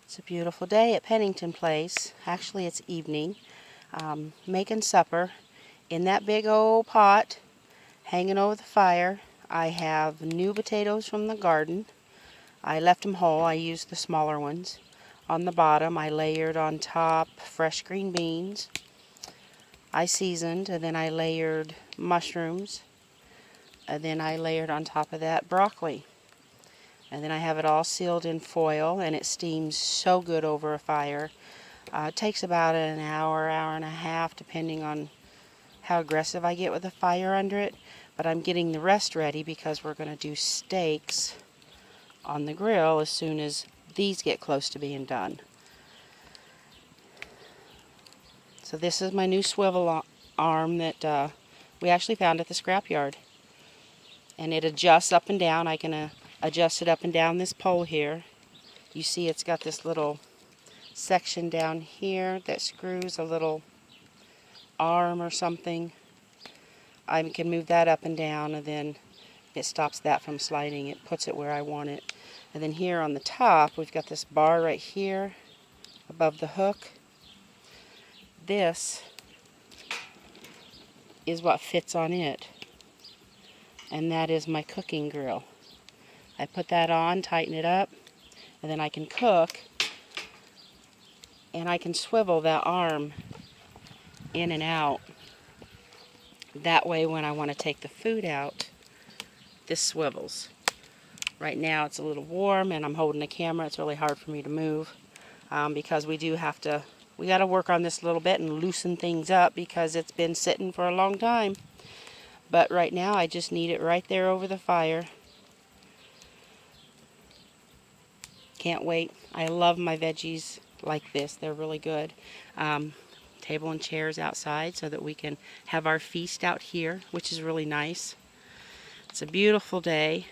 It's a beautiful day at Pennington Place. Actually, it's evening. Making supper. In that big old pot, hanging over the fire, I have new potatoes from the garden. I left them whole. I used the smaller ones. On the bottom, I layered on top fresh green beans. I seasoned, and then I layered mushrooms. And then I layered on top of that broccoli. And then I have it all sealed in foil, and it steams so good over a fire. It takes about an hour, hour and a half, depending on how aggressive I get with the fire under it. But I'm getting the rest ready because we're going to do steaks on the grill as soon as these get close to being done. So this is my new swivel arm that we actually found at the scrapyard. And it adjusts up and down. I can adjust it up and down this pole here. You see it's got this little section down here that screws a little arm or something. I can move that up and down, and then it stops that from sliding. It puts it where I want it. And then here on the top, we've got this bar right here above the hook. This is what fits on it, and that is my cooking grill. I put that on, tighten it up, and then I can cook, and I can swivel that arm in and out. That way when I want to take the food out, this swivels. Right now it's a little warm and I'm holding the camera. It's really hard for me to move because we got to work on this a little bit and loosen things up because it's been sitting for a long time. But right now I just need it right there over the fire. Can't wait. I love my veggies like this. They're really good. Table and chairs outside so that we can have our feast out here, which is really nice. It's a beautiful day.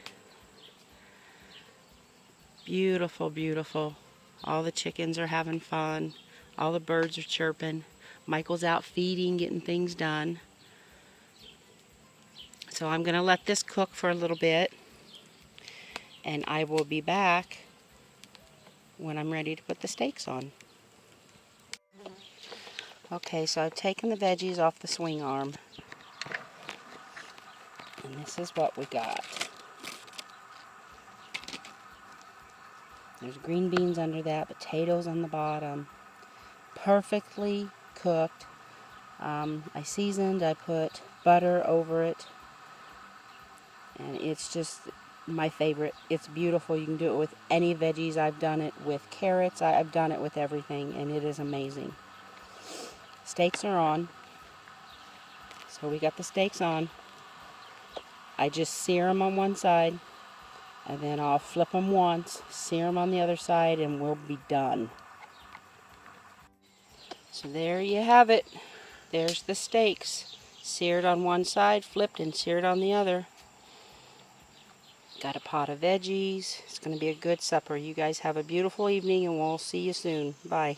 Beautiful, beautiful. All the chickens are having fun. All the birds are chirping. Michael's out feeding, getting things done. So I'm going to let this cook for a little bit, and I will be back when I'm ready to put the steaks on. Okay, so I've taken the veggies off the swing arm, and this is what we got. There's green beans under that, potatoes on the bottom, perfectly cooked. I seasoned, I put butter over it, and it's just my favorite. It's beautiful. You can do it with any veggies. I've done it with carrots. I've done it with everything, and it is amazing. Steaks are on. So we got the steaks on. I just sear them on one side, and then I'll flip them once, sear them on the other side, and we'll be done. So there you have it. There's the steaks. Seared on one side, flipped, and seared on the other. Got a pot of veggies. It's going to be a good supper. You guys have a beautiful evening, and we'll see you soon. Bye.